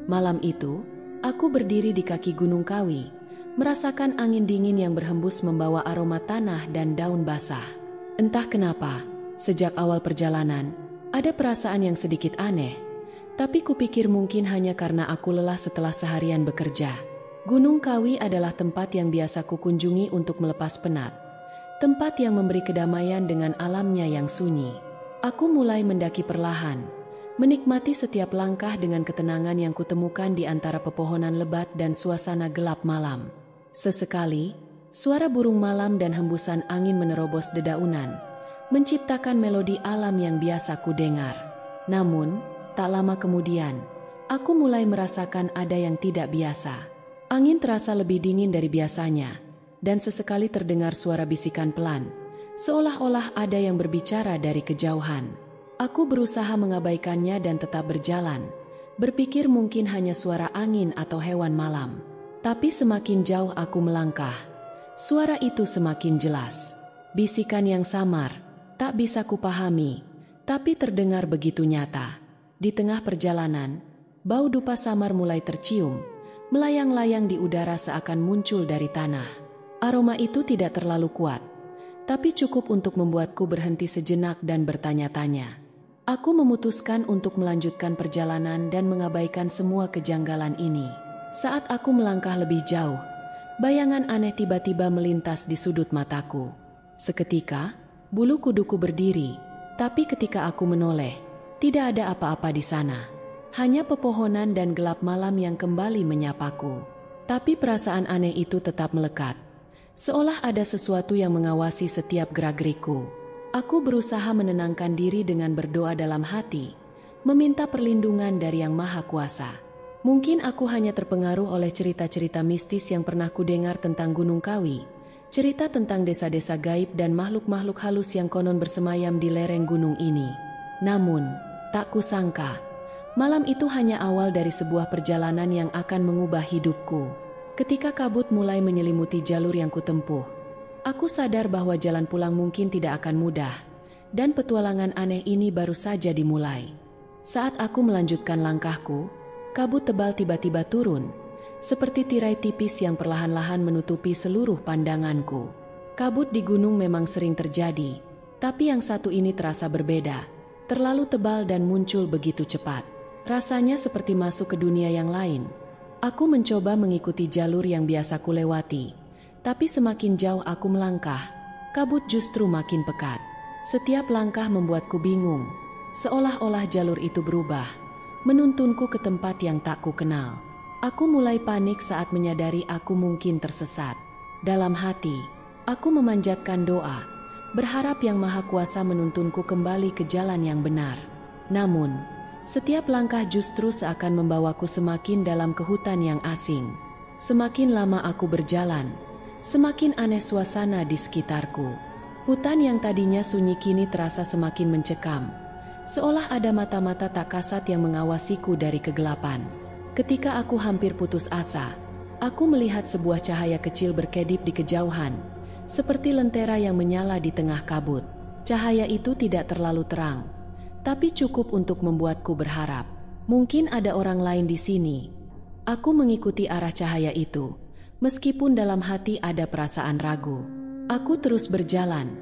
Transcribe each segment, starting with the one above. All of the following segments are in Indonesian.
Malam itu, aku berdiri di kaki Gunung Kawi, merasakan angin dingin yang berhembus membawa aroma tanah dan daun basah. Entah kenapa, sejak awal perjalanan, ada perasaan yang sedikit aneh, tapi kupikir mungkin hanya karena aku lelah setelah seharian bekerja. Gunung Kawi adalah tempat yang biasa kukunjungi untuk melepas penat, tempat yang memberi kedamaian dengan alamnya yang sunyi. Aku mulai mendaki perlahan, menikmati setiap langkah dengan ketenangan yang kutemukan di antara pepohonan lebat dan suasana gelap malam. Sesekali, suara burung malam dan hembusan angin menerobos dedaunan, menciptakan melodi alam yang biasa kudengar. Namun, tak lama kemudian, aku mulai merasakan ada yang tidak biasa. Angin terasa lebih dingin dari biasanya, dan sesekali terdengar suara bisikan pelan, seolah-olah ada yang berbicara dari kejauhan. Aku berusaha mengabaikannya dan tetap berjalan, berpikir mungkin hanya suara angin atau hewan malam. Tapi semakin jauh aku melangkah, suara itu semakin jelas. Bisikan yang samar, tak bisa kupahami, tapi terdengar begitu nyata. Di tengah perjalanan, bau dupa samar mulai tercium, melayang-layang di udara seakan muncul dari tanah. Aroma itu tidak terlalu kuat, tapi cukup untuk membuatku berhenti sejenak dan bertanya-tanya. Aku memutuskan untuk melanjutkan perjalanan dan mengabaikan semua kejanggalan ini. Saat aku melangkah lebih jauh, bayangan aneh tiba-tiba melintas di sudut mataku. Seketika, bulu kuduku berdiri, tapi ketika aku menoleh, tidak ada apa-apa di sana. Hanya pepohonan dan gelap malam yang kembali menyapaku. Tapi perasaan aneh itu tetap melekat, seolah ada sesuatu yang mengawasi setiap gerak-gerikku. Aku berusaha menenangkan diri dengan berdoa dalam hati, meminta perlindungan dari Yang Maha Kuasa. Mungkin aku hanya terpengaruh oleh cerita-cerita mistis yang pernah kudengar tentang Gunung Kawi, cerita tentang desa-desa gaib dan makhluk-makhluk halus yang konon bersemayam di lereng gunung ini. Namun, tak kusangka, malam itu hanya awal dari sebuah perjalanan yang akan mengubah hidupku. Ketika kabut mulai menyelimuti jalur yang kutempuh, aku sadar bahwa jalan pulang mungkin tidak akan mudah, dan petualangan aneh ini baru saja dimulai. Saat aku melanjutkan langkahku, kabut tebal tiba-tiba turun, seperti tirai tipis yang perlahan-lahan menutupi seluruh pandanganku. Kabut di gunung memang sering terjadi, tapi yang satu ini terasa berbeda, terlalu tebal dan muncul begitu cepat. Rasanya seperti masuk ke dunia yang lain. Aku mencoba mengikuti jalur yang biasa kulewati, tapi semakin jauh aku melangkah, kabut justru makin pekat. Setiap langkah membuatku bingung, seolah-olah jalur itu berubah, menuntunku ke tempat yang tak ku kenal. Aku mulai panik saat menyadari aku mungkin tersesat. Dalam hati, aku memanjatkan doa, berharap Yang Maha Kuasa menuntunku kembali ke jalan yang benar. Namun, setiap langkah justru seakan membawaku semakin dalam ke hutan yang asing. Semakin lama aku berjalan, semakin aneh suasana di sekitarku. Hutan yang tadinya sunyi kini terasa semakin mencekam, seolah ada mata-mata tak kasat yang mengawasiku dari kegelapan. Ketika aku hampir putus asa, aku melihat sebuah cahaya kecil berkedip di kejauhan, seperti lentera yang menyala di tengah kabut. Cahaya itu tidak terlalu terang, tapi cukup untuk membuatku berharap. Mungkin ada orang lain di sini. Aku mengikuti arah cahaya itu, meskipun dalam hati ada perasaan ragu. Aku terus berjalan,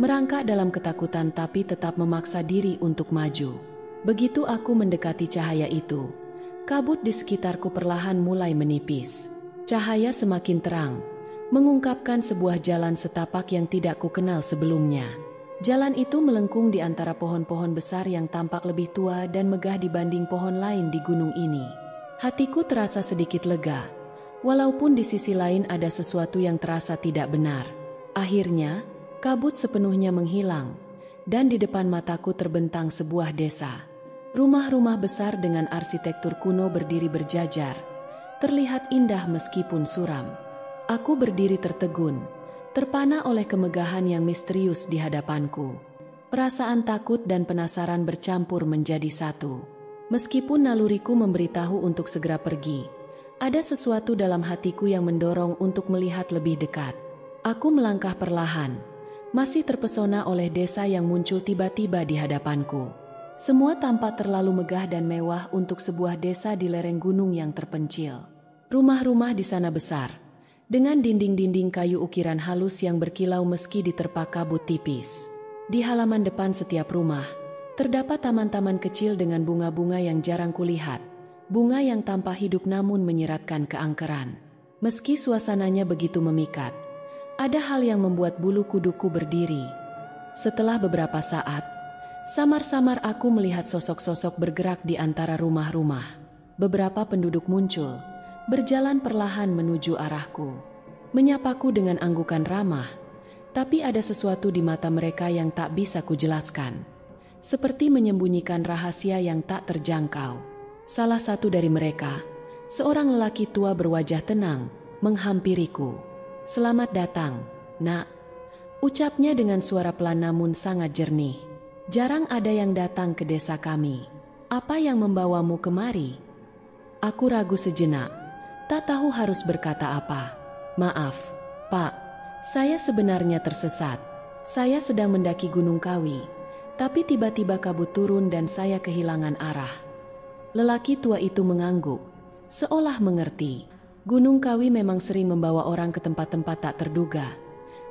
merangkak dalam ketakutan tapi tetap memaksa diri untuk maju. Begitu aku mendekati cahaya itu, kabut di sekitarku perlahan mulai menipis. Cahaya semakin terang, mengungkapkan sebuah jalan setapak yang tidak kukenal sebelumnya. Jalan itu melengkung di antara pohon-pohon besar yang tampak lebih tua dan megah dibanding pohon lain di gunung ini. Hatiku terasa sedikit lega, walaupun di sisi lain ada sesuatu yang terasa tidak benar. Akhirnya, kabut sepenuhnya menghilang, dan di depan mataku terbentang sebuah desa. Rumah-rumah besar dengan arsitektur kuno berdiri berjajar, terlihat indah meskipun suram. Aku berdiri tertegun, terpana oleh kemegahan yang misterius di hadapanku. Perasaan takut dan penasaran bercampur menjadi satu. Meskipun naluriku memberitahu untuk segera pergi, ada sesuatu dalam hatiku yang mendorong untuk melihat lebih dekat. Aku melangkah perlahan, masih terpesona oleh desa yang muncul tiba-tiba di hadapanku. Semua tampak terlalu megah dan mewah untuk sebuah desa di lereng gunung yang terpencil. Rumah-rumah di sana besar, dengan dinding-dinding kayu ukiran halus yang berkilau meski diterpa kabut tipis. Di halaman depan setiap rumah, terdapat taman-taman kecil dengan bunga-bunga yang jarang kulihat. Bunga yang tanpa hidup namun menyiratkan keangkeran. Meski suasananya begitu memikat, ada hal yang membuat bulu kuduku berdiri. Setelah beberapa saat, samar-samar aku melihat sosok-sosok bergerak di antara rumah-rumah. Beberapa penduduk muncul, berjalan perlahan menuju arahku. Menyapaku dengan anggukan ramah, tapi ada sesuatu di mata mereka yang tak bisa kujelaskan. Seperti menyembunyikan rahasia yang tak terjangkau. Salah satu dari mereka, seorang lelaki tua berwajah tenang, menghampiriku. "Selamat datang, Nak," ucapnya dengan suara pelan namun sangat jernih. "Jarang ada yang datang ke desa kami. Apa yang membawamu kemari?" Aku ragu sejenak, tak tahu harus berkata apa. "Maaf, Pak, saya sebenarnya tersesat. Saya sedang mendaki Gunung Kawi, tapi tiba-tiba kabut turun dan saya kehilangan arah." Lelaki tua itu mengangguk, seolah mengerti. "Gunung Kawi memang sering membawa orang ke tempat-tempat tak terduga,"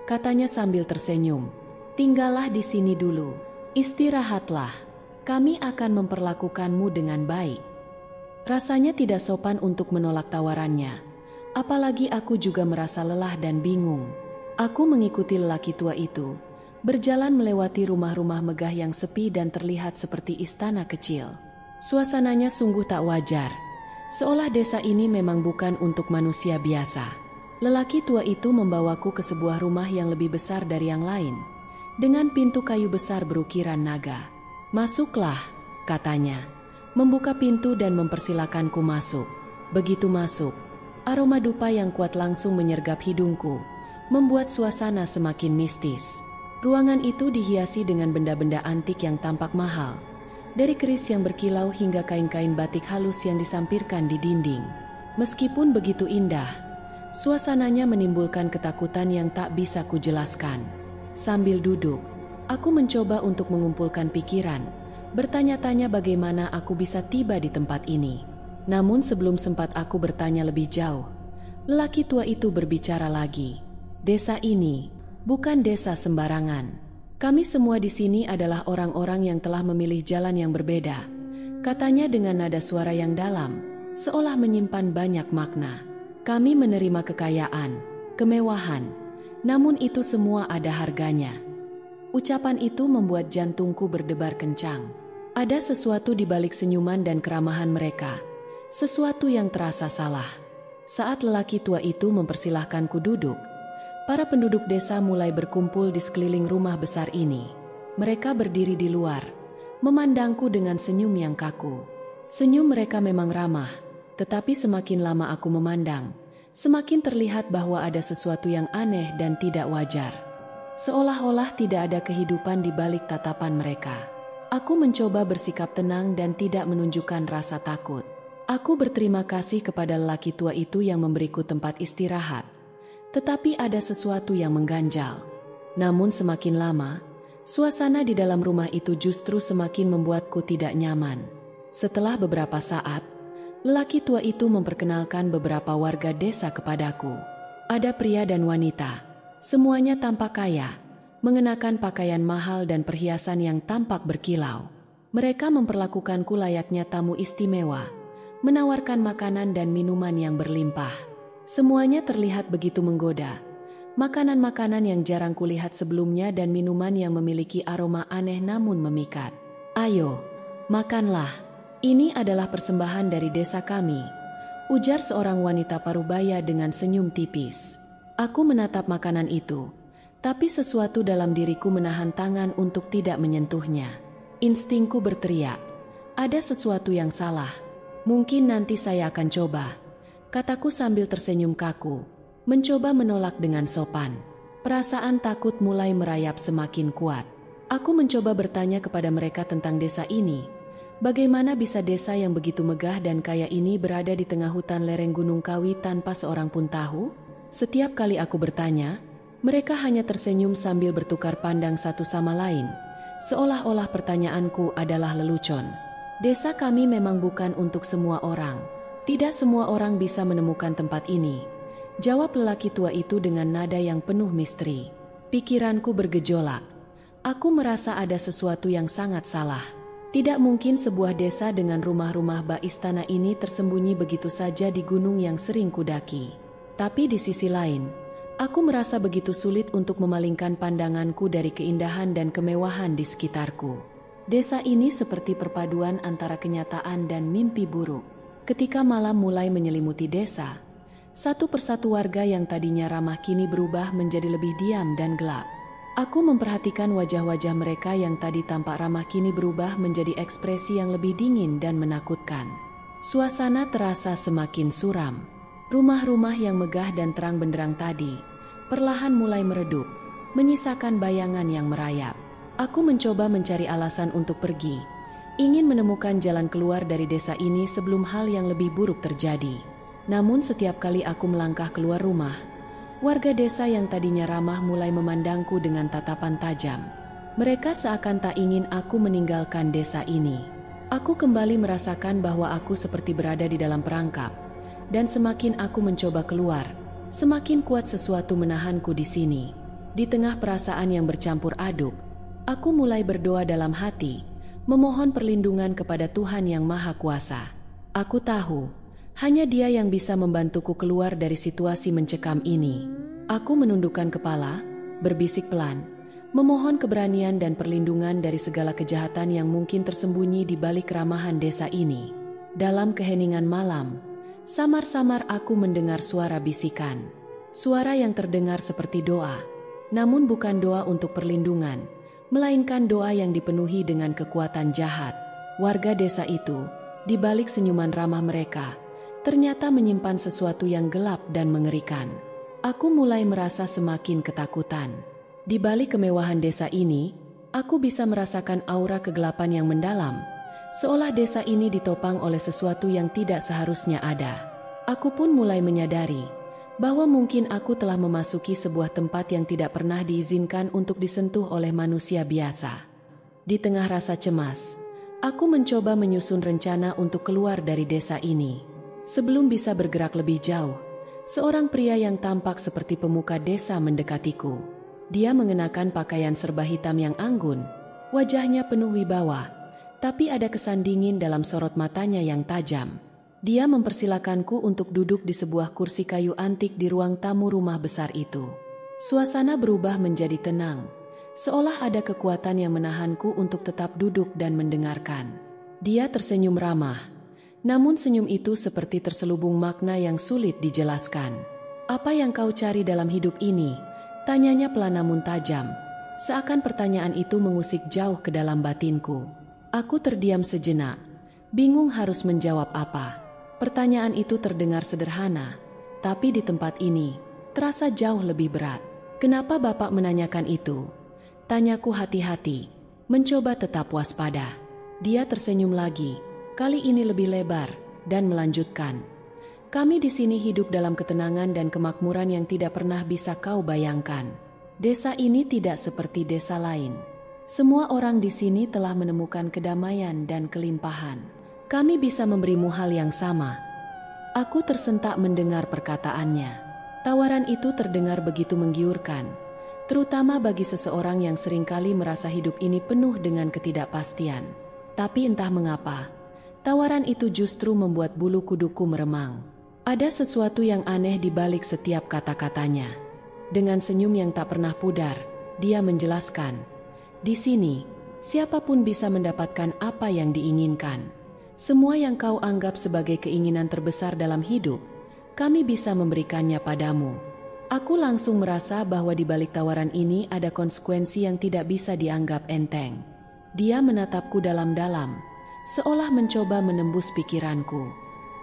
katanya sambil tersenyum. "Tinggallah di sini dulu, istirahatlah. Kami akan memperlakukanmu dengan baik." Rasanya tidak sopan untuk menolak tawarannya, apalagi aku juga merasa lelah dan bingung. Aku mengikuti lelaki tua itu, berjalan melewati rumah-rumah megah yang sepi dan terlihat seperti istana kecil. Suasananya sungguh tak wajar, seolah desa ini memang bukan untuk manusia biasa. Lelaki tua itu membawaku ke sebuah rumah yang lebih besar dari yang lain, dengan pintu kayu besar berukiran naga. "Masuklah," katanya, membuka pintu dan mempersilakanku masuk. Begitu masuk, aroma dupa yang kuat langsung menyergap hidungku, membuat suasana semakin mistis. Ruangan itu dihiasi dengan benda-benda antik yang tampak mahal, dari keris yang berkilau hingga kain-kain batik halus yang disampirkan di dinding. Meskipun begitu indah, suasananya menimbulkan ketakutan yang tak bisa kujelaskan. Sambil duduk, aku mencoba untuk mengumpulkan pikiran, bertanya-tanya bagaimana aku bisa tiba di tempat ini. Namun sebelum sempat aku bertanya lebih jauh, lelaki tua itu berbicara lagi. "Desa ini bukan desa sembarangan. Kami semua di sini adalah orang-orang yang telah memilih jalan yang berbeda," katanya dengan nada suara yang dalam, seolah menyimpan banyak makna. "Kami menerima kekayaan, kemewahan, namun itu semua ada harganya." Ucapan itu membuat jantungku berdebar kencang. Ada sesuatu di balik senyuman dan keramahan mereka, sesuatu yang terasa salah. Saat lelaki tua itu mempersilahkanku duduk, para penduduk desa mulai berkumpul di sekeliling rumah besar ini. Mereka berdiri di luar, memandangku dengan senyum yang kaku. Senyum mereka memang ramah, tetapi semakin lama aku memandang, semakin terlihat bahwa ada sesuatu yang aneh dan tidak wajar. Seolah-olah tidak ada kehidupan di balik tatapan mereka. Aku mencoba bersikap tenang dan tidak menunjukkan rasa takut. Aku berterima kasih kepada lelaki tua itu yang memberiku tempat istirahat. Tetapi ada sesuatu yang mengganjal. Namun semakin lama, suasana di dalam rumah itu justru semakin membuatku tidak nyaman. Setelah beberapa saat, lelaki tua itu memperkenalkan beberapa warga desa kepadaku. Ada pria dan wanita, semuanya tampak kaya, mengenakan pakaian mahal dan perhiasan yang tampak berkilau. Mereka memperlakukanku layaknya tamu istimewa, menawarkan makanan dan minuman yang berlimpah. Semuanya terlihat begitu menggoda. Makanan-makanan yang jarang kulihat sebelumnya dan minuman yang memiliki aroma aneh namun memikat. "Ayo, makanlah. Ini adalah persembahan dari desa kami," ujar seorang wanita parubaya dengan senyum tipis. Aku menatap makanan itu, tapi sesuatu dalam diriku menahan tangan untuk tidak menyentuhnya. Instingku berteriak, "Ada sesuatu yang salah. Mungkin nanti saya akan coba," kataku sambil tersenyum kaku, mencoba menolak dengan sopan. Perasaan takut mulai merayap semakin kuat. Aku mencoba bertanya kepada mereka tentang desa ini. Bagaimana bisa desa yang begitu megah dan kaya ini berada di tengah hutan lereng Gunung Kawi tanpa seorang pun tahu? Setiap kali aku bertanya, mereka hanya tersenyum sambil bertukar pandang satu sama lain, seolah-olah pertanyaanku adalah lelucon. Desa kami memang bukan untuk semua orang. Tidak semua orang bisa menemukan tempat ini, jawab lelaki tua itu dengan nada yang penuh misteri. Pikiranku bergejolak. Aku merasa ada sesuatu yang sangat salah. Tidak mungkin sebuah desa dengan rumah-rumah bak istana ini tersembunyi begitu saja di gunung yang sering kudaki. Tapi di sisi lain, aku merasa begitu sulit untuk memalingkan pandanganku dari keindahan dan kemewahan di sekitarku. Desa ini seperti perpaduan antara kenyataan dan mimpi buruk. Ketika malam mulai menyelimuti desa, satu persatu warga yang tadinya ramah kini berubah menjadi lebih diam dan gelap. Aku memperhatikan wajah-wajah mereka yang tadi tampak ramah kini berubah menjadi ekspresi yang lebih dingin dan menakutkan. Suasana terasa semakin suram. Rumah-rumah yang megah dan terang benderang tadi perlahan mulai meredup, menyisakan bayangan yang merayap. Aku mencoba mencari alasan untuk pergi, ingin menemukan jalan keluar dari desa ini sebelum hal yang lebih buruk terjadi. Namun setiap kali aku melangkah keluar rumah, warga desa yang tadinya ramah mulai memandangku dengan tatapan tajam. Mereka seakan tak ingin aku meninggalkan desa ini. Aku kembali merasakan bahwa aku seperti berada di dalam perangkap, dan semakin aku mencoba keluar, semakin kuat sesuatu menahanku di sini. Di tengah perasaan yang bercampur aduk, aku mulai berdoa dalam hati, memohon perlindungan kepada Tuhan yang Maha Kuasa. Aku tahu, hanya Dia yang bisa membantuku keluar dari situasi mencekam ini. Aku menundukkan kepala, berbisik pelan, memohon keberanian dan perlindungan dari segala kejahatan yang mungkin tersembunyi di balik keramahan desa ini. Dalam keheningan malam, samar-samar aku mendengar suara bisikan. Suara yang terdengar seperti doa, namun bukan doa untuk perlindungan, melainkan doa yang dipenuhi dengan kekuatan jahat. Warga desa itu, di balik senyuman ramah mereka, ternyata menyimpan sesuatu yang gelap dan mengerikan. Aku mulai merasa semakin ketakutan. Di balik kemewahan desa ini, aku bisa merasakan aura kegelapan yang mendalam, seolah desa ini ditopang oleh sesuatu yang tidak seharusnya ada. Aku pun mulai menyadari bahwa mungkin aku telah memasuki sebuah tempat yang tidak pernah diizinkan untuk disentuh oleh manusia biasa. Di tengah rasa cemas, aku mencoba menyusun rencana untuk keluar dari desa ini. Sebelum bisa bergerak lebih jauh, seorang pria yang tampak seperti pemuka desa mendekatiku. Dia mengenakan pakaian serba hitam yang anggun, wajahnya penuh wibawa, tapi ada kesan dingin dalam sorot matanya yang tajam. Dia mempersilakanku untuk duduk di sebuah kursi kayu antik di ruang tamu rumah besar itu. Suasana berubah menjadi tenang, seolah ada kekuatan yang menahanku untuk tetap duduk dan mendengarkan. Dia tersenyum ramah, namun senyum itu seperti terselubung makna yang sulit dijelaskan. "Apa yang kau cari dalam hidup ini?" tanyanya pelan namun tajam, seakan pertanyaan itu mengusik jauh ke dalam batinku. Aku terdiam sejenak, bingung harus menjawab apa. Pertanyaan itu terdengar sederhana, tapi di tempat ini terasa jauh lebih berat. "Kenapa Bapak menanyakan itu?" tanyaku hati-hati, mencoba tetap waspada. Dia tersenyum lagi, kali ini lebih lebar, dan melanjutkan, "Kami di sini hidup dalam ketenangan dan kemakmuran yang tidak pernah bisa kau bayangkan. Desa ini tidak seperti desa lain. Semua orang di sini telah menemukan kedamaian dan kelimpahan. Kami bisa memberimu hal yang sama." Aku tersentak mendengar perkataannya. Tawaran itu terdengar begitu menggiurkan, terutama bagi seseorang yang seringkali merasa hidup ini penuh dengan ketidakpastian. Tapi entah mengapa, tawaran itu justru membuat bulu kuduku meremang. Ada sesuatu yang aneh di balik setiap kata-katanya. Dengan senyum yang tak pernah pudar, dia menjelaskan, "Di sini, siapapun bisa mendapatkan apa yang diinginkan. Semua yang kau anggap sebagai keinginan terbesar dalam hidup, kami bisa memberikannya padamu." Aku langsung merasa bahwa di balik tawaran ini ada konsekuensi yang tidak bisa dianggap enteng. Dia menatapku dalam-dalam, seolah mencoba menembus pikiranku.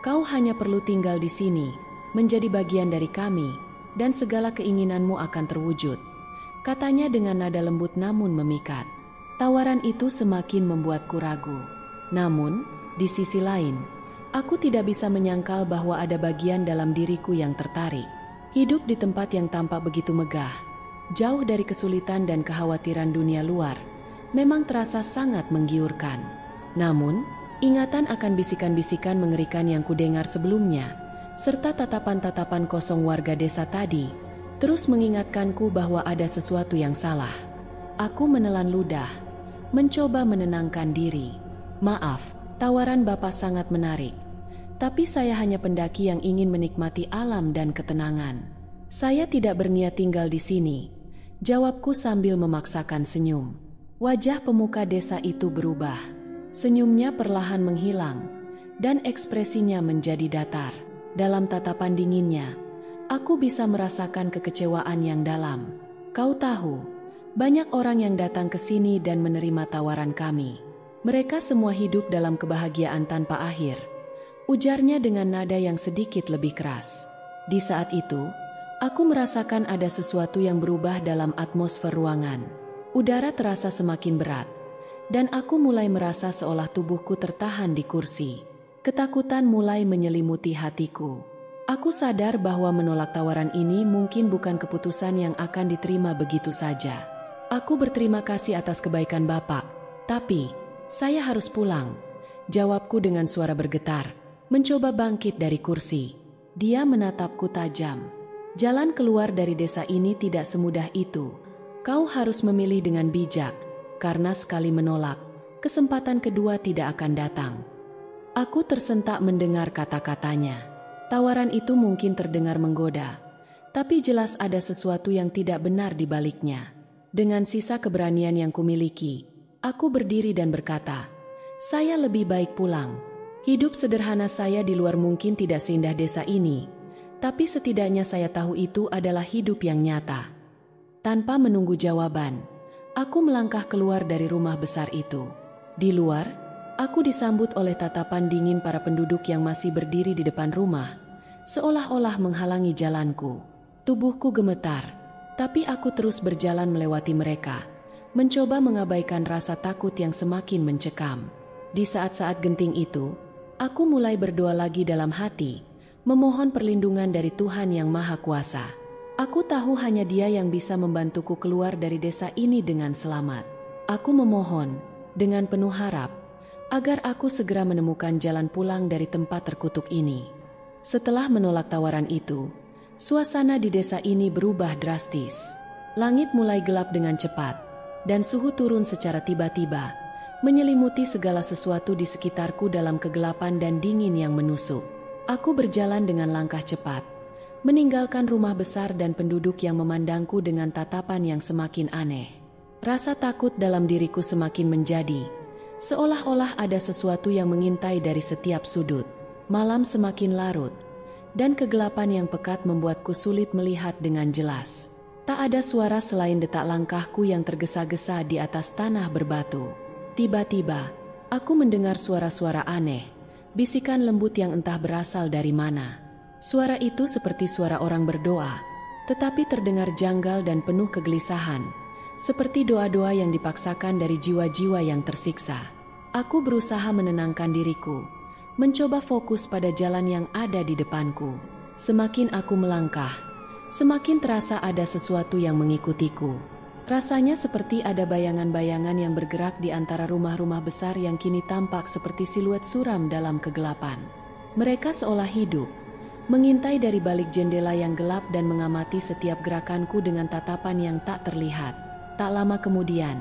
"Kau hanya perlu tinggal di sini, menjadi bagian dari kami, dan segala keinginanmu akan terwujud," katanya dengan nada lembut namun memikat. Tawaran itu semakin membuatku ragu. Namun, di sisi lain, aku tidak bisa menyangkal bahwa ada bagian dalam diriku yang tertarik. Hidup di tempat yang tampak begitu megah, jauh dari kesulitan dan kekhawatiran dunia luar, memang terasa sangat menggiurkan. Namun, ingatan akan bisikan-bisikan mengerikan yang kudengar sebelumnya, serta tatapan-tatapan kosong warga desa tadi, terus mengingatkanku bahwa ada sesuatu yang salah. Aku menelan ludah, mencoba menenangkan diri. Maaf, tawaran Bapak sangat menarik. Tapi saya hanya pendaki yang ingin menikmati alam dan ketenangan. Saya tidak berniat tinggal di sini, jawabku sambil memaksakan senyum. Wajah pemuka desa itu berubah. Senyumnya perlahan menghilang, dan ekspresinya menjadi datar. Dalam tatapan dinginnya, aku bisa merasakan kekecewaan yang dalam. Kau tahu, banyak orang yang datang ke sini dan menerima tawaran kami. Mereka semua hidup dalam kebahagiaan tanpa akhir, ujarnya dengan nada yang sedikit lebih keras. Di saat itu, aku merasakan ada sesuatu yang berubah dalam atmosfer ruangan. Udara terasa semakin berat, dan aku mulai merasa seolah tubuhku tertahan di kursi. Ketakutan mulai menyelimuti hatiku. Aku sadar bahwa menolak tawaran ini mungkin bukan keputusan yang akan diterima begitu saja. Aku berterima kasih atas kebaikan Bapak, tapi saya harus pulang, jawabku dengan suara bergetar, mencoba bangkit dari kursi. Dia menatapku tajam. Jalan keluar dari desa ini tidak semudah itu. Kau harus memilih dengan bijak, karena sekali menolak, kesempatan kedua tidak akan datang. Aku tersentak mendengar kata-katanya. Tawaran itu mungkin terdengar menggoda, tapi jelas ada sesuatu yang tidak benar di baliknya. Dengan sisa keberanian yang kumiliki, aku berdiri dan berkata, "Saya lebih baik pulang. Hidup sederhana saya di luar mungkin tidak seindah desa ini, tapi setidaknya saya tahu itu adalah hidup yang nyata." Tanpa menunggu jawaban, aku melangkah keluar dari rumah besar itu. Di luar, aku disambut oleh tatapan dingin para penduduk yang masih berdiri di depan rumah, seolah-olah menghalangi jalanku. Tubuhku gemetar, tapi aku terus berjalan melewati mereka, mencoba mengabaikan rasa takut yang semakin mencekam. Di saat-saat genting itu, aku mulai berdoa lagi dalam hati, memohon perlindungan dari Tuhan Yang Maha Kuasa. Aku tahu hanya Dia yang bisa membantuku keluar dari desa ini dengan selamat. Aku memohon, dengan penuh harap, agar aku segera menemukan jalan pulang dari tempat terkutuk ini. Setelah menolak tawaran itu, suasana di desa ini berubah drastis. Langit mulai gelap dengan cepat, dan suhu turun secara tiba-tiba, menyelimuti segala sesuatu di sekitarku dalam kegelapan dan dingin yang menusuk. Aku berjalan dengan langkah cepat, meninggalkan rumah besar dan penduduk yang memandangku dengan tatapan yang semakin aneh. Rasa takut dalam diriku semakin menjadi, seolah-olah ada sesuatu yang mengintai dari setiap sudut. Malam semakin larut, dan kegelapan yang pekat membuatku sulit melihat dengan jelas. Tak ada suara selain detak langkahku yang tergesa-gesa di atas tanah berbatu. Tiba-tiba, aku mendengar suara-suara aneh, bisikan lembut yang entah berasal dari mana. Suara itu seperti suara orang berdoa, tetapi terdengar janggal dan penuh kegelisahan, seperti doa-doa yang dipaksakan dari jiwa-jiwa yang tersiksa. Aku berusaha menenangkan diriku, mencoba fokus pada jalan yang ada di depanku. Semakin aku melangkah, semakin terasa ada sesuatu yang mengikutiku. Rasanya seperti ada bayangan-bayangan yang bergerak di antara rumah-rumah besar yang kini tampak seperti siluet suram dalam kegelapan. Mereka seolah hidup, mengintai dari balik jendela yang gelap dan mengamati setiap gerakanku dengan tatapan yang tak terlihat. Tak lama kemudian,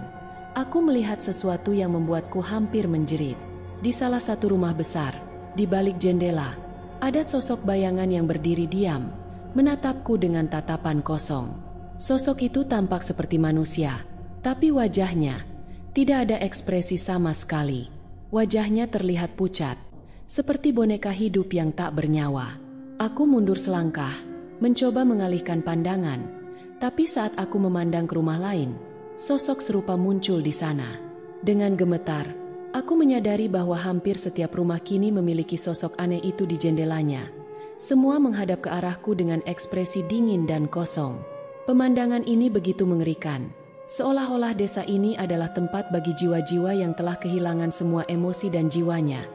aku melihat sesuatu yang membuatku hampir menjerit. Di salah satu rumah besar, di balik jendela, ada sosok bayangan yang berdiri diam, menatapku dengan tatapan kosong. Sosok itu tampak seperti manusia, tapi wajahnya tidak ada ekspresi sama sekali. Wajahnya terlihat pucat, seperti boneka hidup yang tak bernyawa. Aku mundur selangkah, mencoba mengalihkan pandangan, tapi saat aku memandang ke rumah lain, sosok serupa muncul di sana. Dengan gemetar, aku menyadari bahwa hampir setiap rumah kini memiliki sosok aneh itu di jendelanya. Semua menghadap ke arahku dengan ekspresi dingin dan kosong. Pemandangan ini begitu mengerikan, seolah-olah desa ini adalah tempat bagi jiwa-jiwa yang telah kehilangan semua emosi dan jiwanya.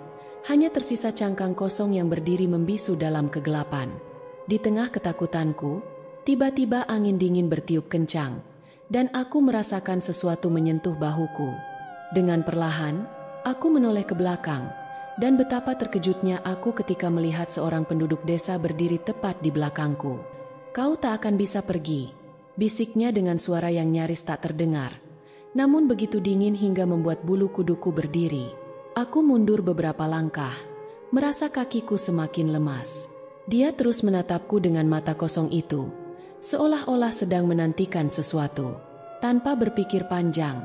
Hanya tersisa cangkang kosong yang berdiri membisu dalam kegelapan. Di tengah ketakutanku, tiba-tiba angin dingin bertiup kencang, dan aku merasakan sesuatu menyentuh bahuku. Dengan perlahan, aku menoleh ke belakang, dan betapa terkejutnya aku ketika melihat seorang penduduk desa berdiri tepat di belakangku. "Kau tak akan bisa pergi," bisiknya dengan suara yang nyaris tak terdengar, namun begitu dingin hingga membuat bulu kuduku berdiri. Aku mundur beberapa langkah, merasa kakiku semakin lemas. Dia terus menatapku dengan mata kosong itu, seolah-olah sedang menantikan sesuatu. Tanpa berpikir panjang,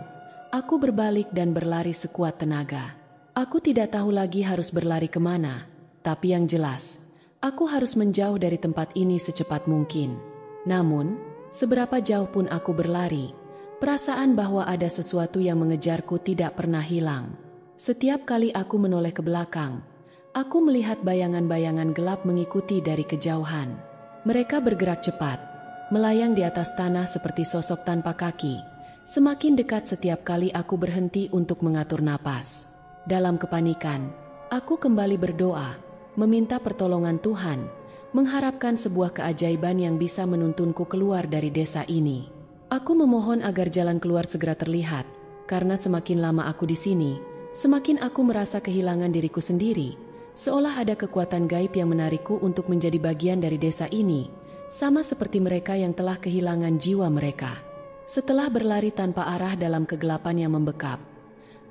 aku berbalik dan berlari sekuat tenaga. Aku tidak tahu lagi harus berlari kemana, tapi yang jelas, aku harus menjauh dari tempat ini secepat mungkin. Namun, seberapa jauh pun aku berlari, perasaan bahwa ada sesuatu yang mengejarku tidak pernah hilang. Setiap kali aku menoleh ke belakang, aku melihat bayangan-bayangan gelap mengikuti dari kejauhan. Mereka bergerak cepat, melayang di atas tanah seperti sosok tanpa kaki. Semakin dekat setiap kali aku berhenti untuk mengatur napas. Dalam kepanikan, aku kembali berdoa, meminta pertolongan Tuhan, mengharapkan sebuah keajaiban yang bisa menuntunku keluar dari desa ini. Aku memohon agar jalan keluar segera terlihat, karena semakin lama aku di sini, semakin aku merasa kehilangan diriku sendiri, seolah ada kekuatan gaib yang menarikku untuk menjadi bagian dari desa ini, sama seperti mereka yang telah kehilangan jiwa mereka. Setelah berlari tanpa arah dalam kegelapan yang membekap,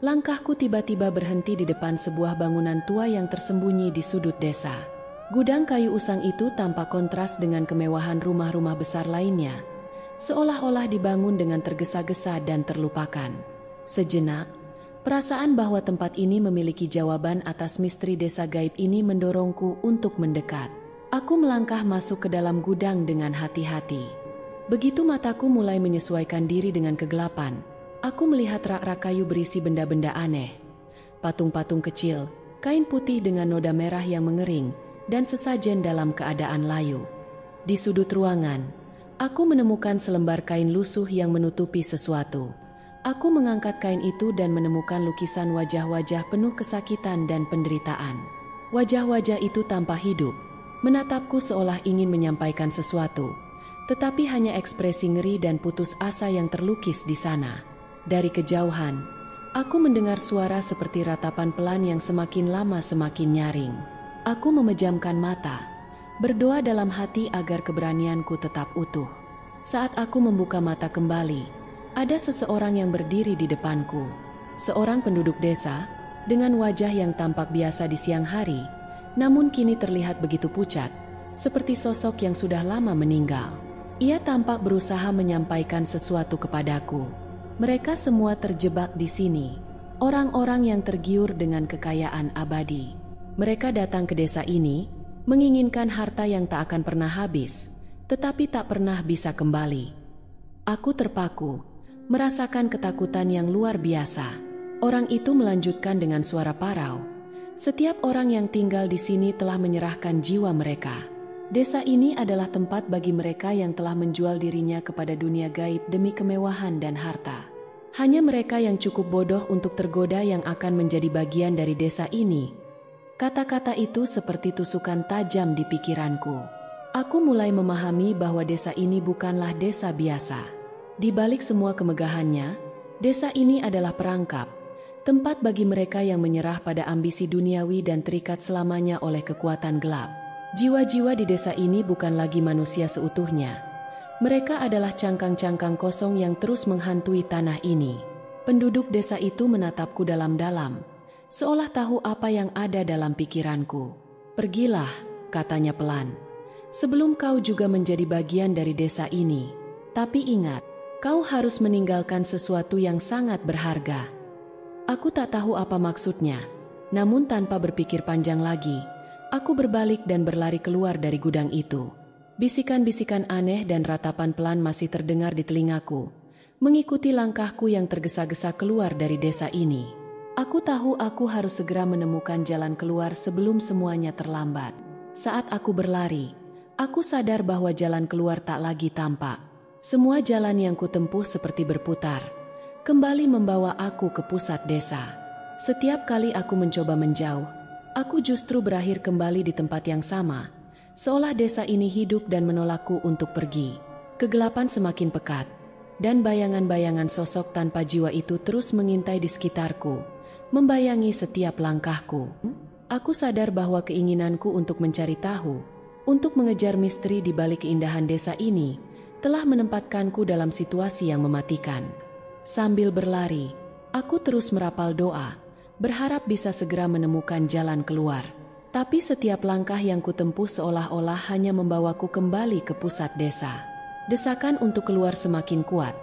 langkahku tiba-tiba berhenti di depan sebuah bangunan tua yang tersembunyi di sudut desa. Gudang kayu usang itu tampak kontras dengan kemewahan rumah-rumah besar lainnya, seolah-olah dibangun dengan tergesa-gesa dan terlupakan. Sejenak, perasaan bahwa tempat ini memiliki jawaban atas misteri desa gaib ini mendorongku untuk mendekat. Aku melangkah masuk ke dalam gudang dengan hati-hati. Begitu mataku mulai menyesuaikan diri dengan kegelapan, aku melihat rak-rak kayu berisi benda-benda aneh. Patung-patung kecil, kain putih dengan noda merah yang mengering, dan sesajen dalam keadaan layu. Di sudut ruangan, aku menemukan selembar kain lusuh yang menutupi sesuatu. Aku mengangkat kain itu dan menemukan lukisan wajah-wajah penuh kesakitan dan penderitaan. Wajah-wajah itu tanpa hidup, menatapku seolah ingin menyampaikan sesuatu, tetapi hanya ekspresi ngeri dan putus asa yang terlukis di sana. Dari kejauhan, aku mendengar suara seperti ratapan pelan yang semakin lama semakin nyaring. Aku memejamkan mata, berdoa dalam hati agar keberanianku tetap utuh. Saat aku membuka mata kembali, ada seseorang yang berdiri di depanku. Seorang penduduk desa, dengan wajah yang tampak biasa di siang hari, namun kini terlihat begitu pucat, seperti sosok yang sudah lama meninggal. Ia tampak berusaha menyampaikan sesuatu kepadaku. Mereka semua terjebak di sini, orang-orang yang tergiur dengan kekayaan abadi. Mereka datang ke desa ini, menginginkan harta yang tak akan pernah habis, tetapi tak pernah bisa kembali. Aku terpaku, merasakan ketakutan yang luar biasa. Orang itu melanjutkan dengan suara parau, "Setiap orang yang tinggal di sini telah menyerahkan jiwa mereka. Desa ini adalah tempat bagi mereka yang telah menjual dirinya kepada dunia gaib demi kemewahan dan harta. Hanya mereka yang cukup bodoh untuk tergoda yang akan menjadi bagian dari desa ini." Kata-kata itu seperti tusukan tajam di pikiranku. Aku mulai memahami bahwa desa ini bukanlah desa biasa. Di balik semua kemegahannya, desa ini adalah perangkap, tempat bagi mereka yang menyerah pada ambisi duniawi dan terikat selamanya oleh kekuatan gelap. Jiwa-jiwa di desa ini bukan lagi manusia seutuhnya. Mereka adalah cangkang-cangkang kosong yang terus menghantui tanah ini. Penduduk desa itu menatapku dalam-dalam, seolah tahu apa yang ada dalam pikiranku. "Pergilah," katanya pelan, "sebelum kau juga menjadi bagian dari desa ini. Tapi ingat, kau harus meninggalkan sesuatu yang sangat berharga." Aku tak tahu apa maksudnya, namun tanpa berpikir panjang lagi, aku berbalik dan berlari keluar dari gudang itu. Bisikan-bisikan aneh dan ratapan pelan masih terdengar di telingaku, mengikuti langkahku yang tergesa-gesa keluar dari desa ini. Aku tahu aku harus segera menemukan jalan keluar sebelum semuanya terlambat. Saat aku berlari, aku sadar bahwa jalan keluar tak lagi tampak. Semua jalan yang kutempuh seperti berputar, kembali membawa aku ke pusat desa. Setiap kali aku mencoba menjauh, aku justru berakhir kembali di tempat yang sama, seolah desa ini hidup dan menolakku untuk pergi. Kegelapan semakin pekat, dan bayangan-bayangan sosok tanpa jiwa itu terus mengintai di sekitarku, membayangi setiap langkahku. Aku sadar bahwa keinginanku untuk mencari tahu, untuk mengejar misteri di balik keindahan desa ini, telah menempatkanku dalam situasi yang mematikan. Sambil berlari, aku terus merapal doa, berharap bisa segera menemukan jalan keluar. Tapi setiap langkah yang kutempuh seolah-olah hanya membawaku kembali ke pusat desa. Desakan untuk keluar semakin kuat.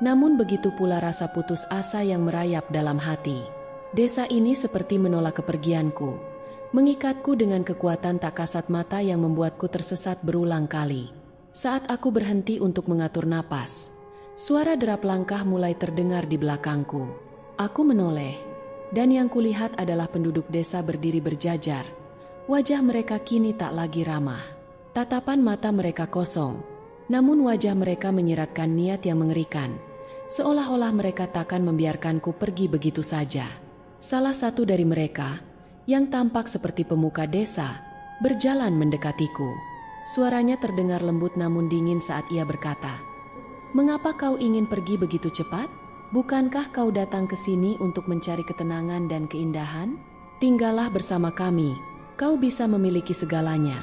Namun begitu pula rasa putus asa yang merayap dalam hati. Desa ini seperti menolak kepergianku, mengikatku dengan kekuatan tak kasat mata yang membuatku tersesat berulang kali. Saat aku berhenti untuk mengatur napas, suara derap langkah mulai terdengar di belakangku. Aku menoleh, dan yang kulihat adalah penduduk desa berdiri berjajar. Wajah mereka kini tak lagi ramah. Tatapan mata mereka kosong, namun wajah mereka menyiratkan niat yang mengerikan, seolah-olah mereka takkan membiarkanku pergi begitu saja. Salah satu dari mereka, yang tampak seperti pemuka desa, berjalan mendekatiku. Suaranya terdengar lembut namun dingin saat ia berkata, "Mengapa kau ingin pergi begitu cepat? Bukankah kau datang ke sini untuk mencari ketenangan dan keindahan? Tinggallah bersama kami, kau bisa memiliki segalanya,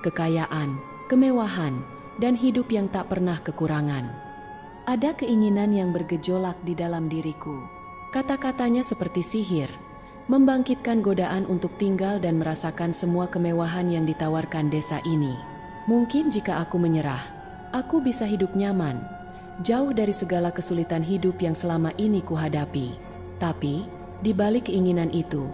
kekayaan, kemewahan, dan hidup yang tak pernah kekurangan." Ada keinginan yang bergejolak di dalam diriku. Kata-katanya seperti sihir, membangkitkan godaan untuk tinggal dan merasakan semua kemewahan yang ditawarkan desa ini. Mungkin jika aku menyerah, aku bisa hidup nyaman, jauh dari segala kesulitan hidup yang selama ini kuhadapi. Tapi, di balik keinginan itu,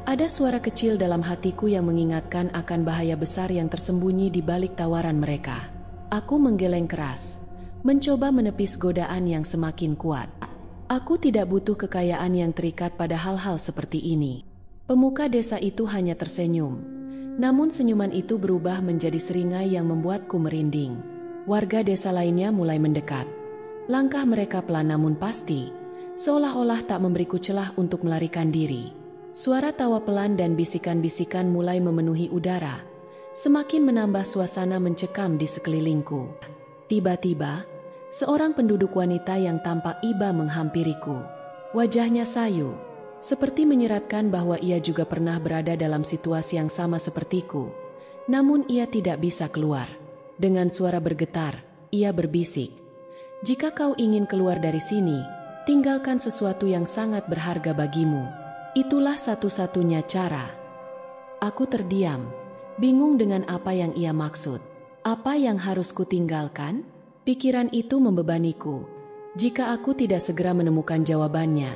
ada suara kecil dalam hatiku yang mengingatkan akan bahaya besar yang tersembunyi di balik tawaran mereka. Aku menggeleng keras, mencoba menepis godaan yang semakin kuat. Aku tidak butuh kekayaan yang terikat pada hal-hal seperti ini. Pemuka desa itu hanya tersenyum, namun senyuman itu berubah menjadi seringai yang membuatku merinding. Warga desa lainnya mulai mendekat. Langkah mereka pelan namun pasti, seolah-olah tak memberiku celah untuk melarikan diri. Suara tawa pelan dan bisikan-bisikan mulai memenuhi udara, semakin menambah suasana mencekam di sekelilingku. Tiba-tiba, seorang penduduk wanita yang tampak iba menghampiriku. Wajahnya sayu, seperti menyiratkan bahwa ia juga pernah berada dalam situasi yang sama sepertiku. Namun ia tidak bisa keluar. Dengan suara bergetar, ia berbisik, "Jika kau ingin keluar dari sini, tinggalkan sesuatu yang sangat berharga bagimu. Itulah satu-satunya cara." Aku terdiam, bingung dengan apa yang ia maksud. Apa yang harus kutinggalkan? Pikiran itu membebaniku. Jika aku tidak segera menemukan jawabannya,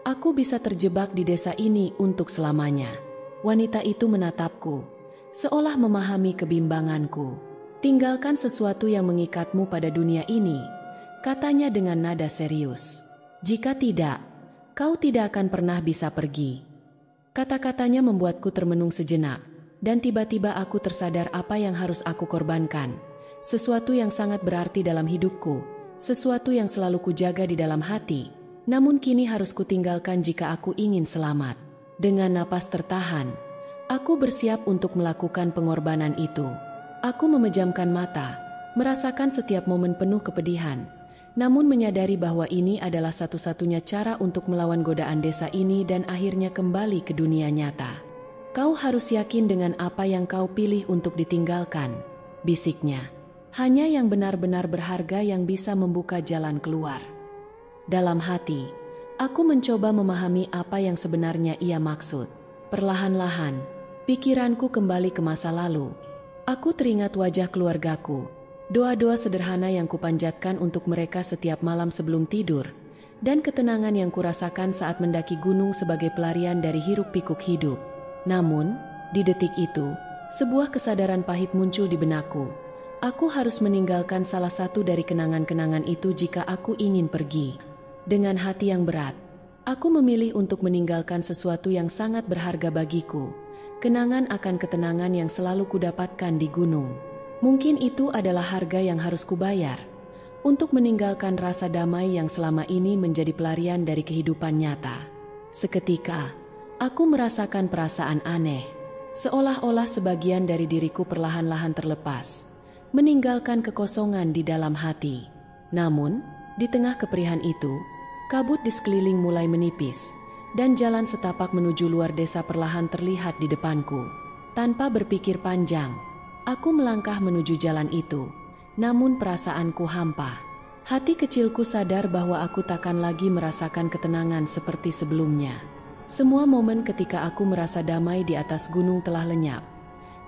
aku bisa terjebak di desa ini untuk selamanya. Wanita itu menatapku, seolah memahami kebimbanganku. "Tinggalkan sesuatu yang mengikatmu pada dunia ini," katanya dengan nada serius. "Jika tidak, kau tidak akan pernah bisa pergi." Kata-katanya membuatku termenung sejenak, dan tiba-tiba aku tersadar apa yang harus aku korbankan. Sesuatu yang sangat berarti dalam hidupku, sesuatu yang selalu kujaga di dalam hati, namun kini harus kutinggalkan jika aku ingin selamat. Dengan napas tertahan, aku bersiap untuk melakukan pengorbanan itu. Aku memejamkan mata, merasakan setiap momen penuh kepedihan, namun menyadari bahwa ini adalah satu-satunya cara untuk melawan godaan desa ini dan akhirnya kembali ke dunia nyata. "Kau harus yakin dengan apa yang kau pilih untuk ditinggalkan," bisiknya. "Hanya yang benar-benar berharga yang bisa membuka jalan keluar." Dalam hati, aku mencoba memahami apa yang sebenarnya ia maksud. Perlahan-lahan, pikiranku kembali ke masa lalu. Aku teringat wajah keluargaku, doa-doa sederhana yang kupanjatkan untuk mereka setiap malam sebelum tidur, dan ketenangan yang kurasakan saat mendaki gunung sebagai pelarian dari hiruk-pikuk hidup. Namun, di detik itu, sebuah kesadaran pahit muncul di benakku. Aku harus meninggalkan salah satu dari kenangan-kenangan itu jika aku ingin pergi. Dengan hati yang berat, aku memilih untuk meninggalkan sesuatu yang sangat berharga bagiku. Kenangan akan ketenangan yang selalu kudapatkan di gunung. Mungkin itu adalah harga yang harus kubayar untuk meninggalkan rasa damai yang selama ini menjadi pelarian dari kehidupan nyata. Seketika, aku merasakan perasaan aneh, seolah-olah sebagian dari diriku perlahan-lahan terlepas, meninggalkan kekosongan di dalam hati. Namun, Di tengah keperihan itu, kabut di sekeliling mulai menipis, dan jalan setapak menuju luar desa perlahan terlihat di depanku. Tanpa berpikir panjang, aku melangkah menuju jalan itu, namun perasaanku hampa. Hati kecilku sadar bahwa aku takkan lagi merasakan ketenangan seperti sebelumnya. Semua momen ketika aku merasa damai di atas gunung telah lenyap,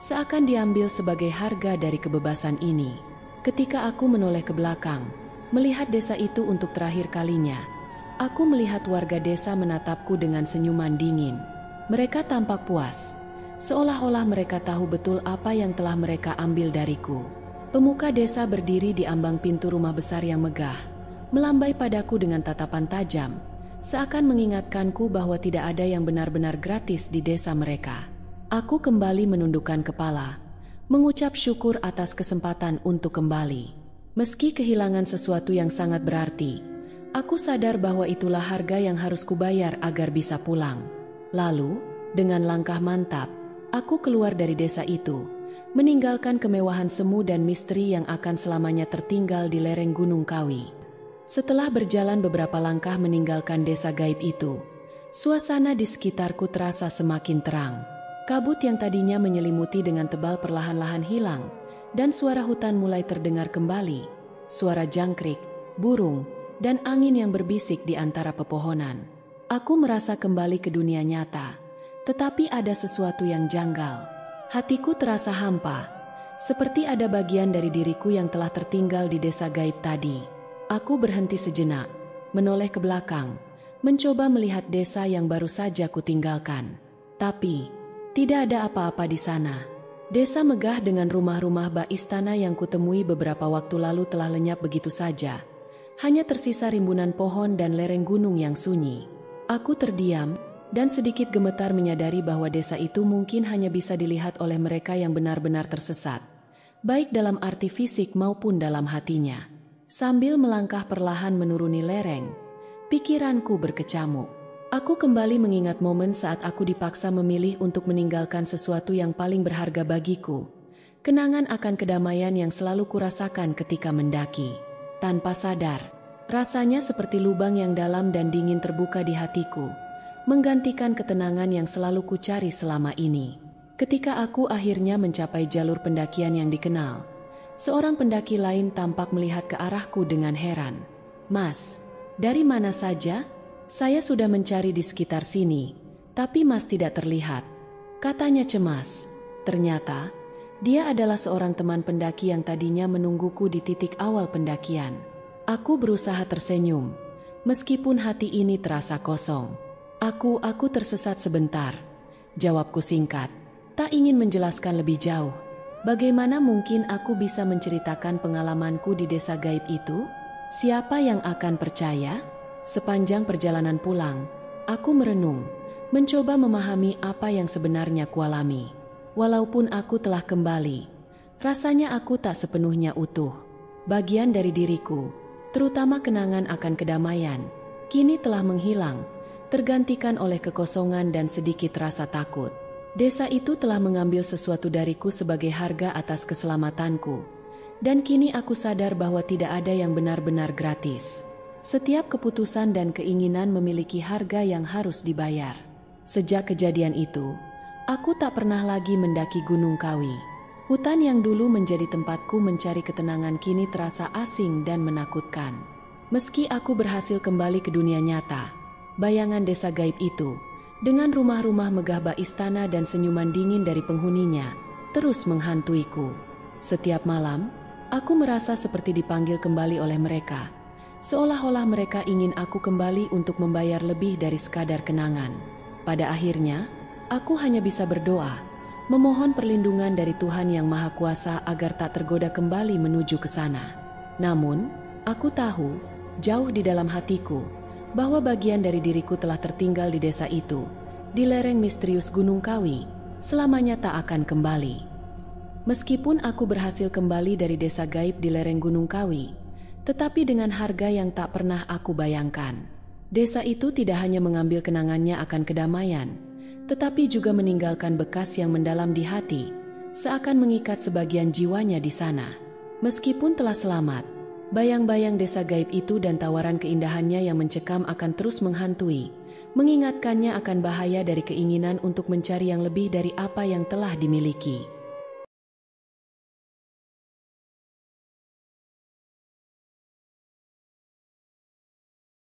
seakan diambil sebagai harga dari kebebasan ini. Ketika aku menoleh ke belakang, melihat desa itu untuk terakhir kalinya, aku melihat warga desa menatapku dengan senyuman dingin. Mereka tampak puas, seolah-olah mereka tahu betul apa yang telah mereka ambil dariku. Pemuka desa berdiri di ambang pintu rumah besar yang megah, melambai padaku dengan tatapan tajam, seakan mengingatkanku bahwa tidak ada yang benar-benar gratis di desa mereka. Aku kembali menundukkan kepala, mengucap syukur atas kesempatan untuk kembali. Meski kehilangan sesuatu yang sangat berarti, aku sadar bahwa itulah harga yang harus kubayar agar bisa pulang. Lalu, dengan langkah mantap, aku keluar dari desa itu, meninggalkan kemewahan semu dan misteri yang akan selamanya tertinggal di lereng Gunung Kawi. Setelah berjalan beberapa langkah meninggalkan desa gaib itu, suasana di sekitarku terasa semakin terang. Kabut yang tadinya menyelimuti dengan tebal perlahan-lahan hilang, dan suara hutan mulai terdengar kembali. Suara jangkrik, burung, dan angin yang berbisik di antara pepohonan. Aku merasa kembali ke dunia nyata, tetapi ada sesuatu yang janggal. Hatiku terasa hampa, seperti ada bagian dari diriku yang telah tertinggal di desa gaib tadi. Aku berhenti sejenak, menoleh ke belakang, mencoba melihat desa yang baru saja kutinggalkan. Tapi tidak ada apa-apa di sana. Desa megah dengan rumah-rumah bak istana yang kutemui beberapa waktu lalu telah lenyap begitu saja. Hanya tersisa rimbunan pohon dan lereng gunung yang sunyi. Aku terdiam dan sedikit gemetar menyadari bahwa desa itu mungkin hanya bisa dilihat oleh mereka yang benar-benar tersesat, baik dalam arti fisik maupun dalam hatinya. Sambil melangkah perlahan menuruni lereng, pikiranku berkecamuk. Aku kembali mengingat momen saat aku dipaksa memilih untuk meninggalkan sesuatu yang paling berharga bagiku. Kenangan akan kedamaian yang selalu kurasakan ketika mendaki. Tanpa sadar, rasanya seperti lubang yang dalam dan dingin terbuka di hatiku, menggantikan ketenangan yang selalu kucari selama ini. Ketika aku akhirnya mencapai jalur pendakian yang dikenal, seorang pendaki lain tampak melihat ke arahku dengan heran. "Mas, dari mana saja? Saya sudah mencari di sekitar sini, tapi Mas tidak terlihat," katanya cemas. Ternyata, dia adalah seorang teman pendaki yang tadinya menungguku di titik awal pendakian. Aku berusaha tersenyum, meskipun hati ini terasa kosong. Aku tersesat sebentar," jawabku singkat, tak ingin menjelaskan lebih jauh. Bagaimana mungkin aku bisa menceritakan pengalamanku di desa gaib itu? Siapa yang akan percaya? Sepanjang perjalanan pulang, aku merenung, mencoba memahami apa yang sebenarnya kualami. Walaupun aku telah kembali, rasanya aku tak sepenuhnya utuh. Bagian dari diriku, terutama kenangan akan kedamaian, kini telah menghilang, tergantikan oleh kekosongan dan sedikit rasa takut. Desa itu telah mengambil sesuatu dariku sebagai harga atas keselamatanku, dan kini aku sadar bahwa tidak ada yang benar-benar gratis. Setiap keputusan dan keinginan memiliki harga yang harus dibayar. Sejak kejadian itu, aku tak pernah lagi mendaki Gunung Kawi. Hutan yang dulu menjadi tempatku mencari ketenangan kini terasa asing dan menakutkan. Meski aku berhasil kembali ke dunia nyata, bayangan desa gaib itu, dengan rumah-rumah megah bak istana dan senyuman dingin dari penghuninya, terus menghantuiku. Setiap malam, aku merasa seperti dipanggil kembali oleh mereka, seolah-olah mereka ingin aku kembali untuk membayar lebih dari sekadar kenangan. Pada akhirnya, aku hanya bisa berdoa, memohon perlindungan dari Tuhan Yang Maha Kuasa agar tak tergoda kembali menuju ke sana. Namun, aku tahu, jauh di dalam hatiku, bahwa bagian dari diriku telah tertinggal di desa itu, di lereng misterius Gunung Kawi, selamanya tak akan kembali. Meskipun aku berhasil kembali dari desa gaib di lereng Gunung Kawi, tetapi dengan harga yang tak pernah aku bayangkan. Desa itu tidak hanya mengambil kenangannya akan kedamaian, tetapi juga meninggalkan bekas yang mendalam di hati, seakan mengikat sebagian jiwanya di sana. Meskipun telah selamat, Bayang-bayang desa gaib itu dan tawaran keindahannya yang mencekam akan terus menghantui, mengingatkannya akan bahaya dari keinginan untuk mencari yang lebih dari apa yang telah dimiliki.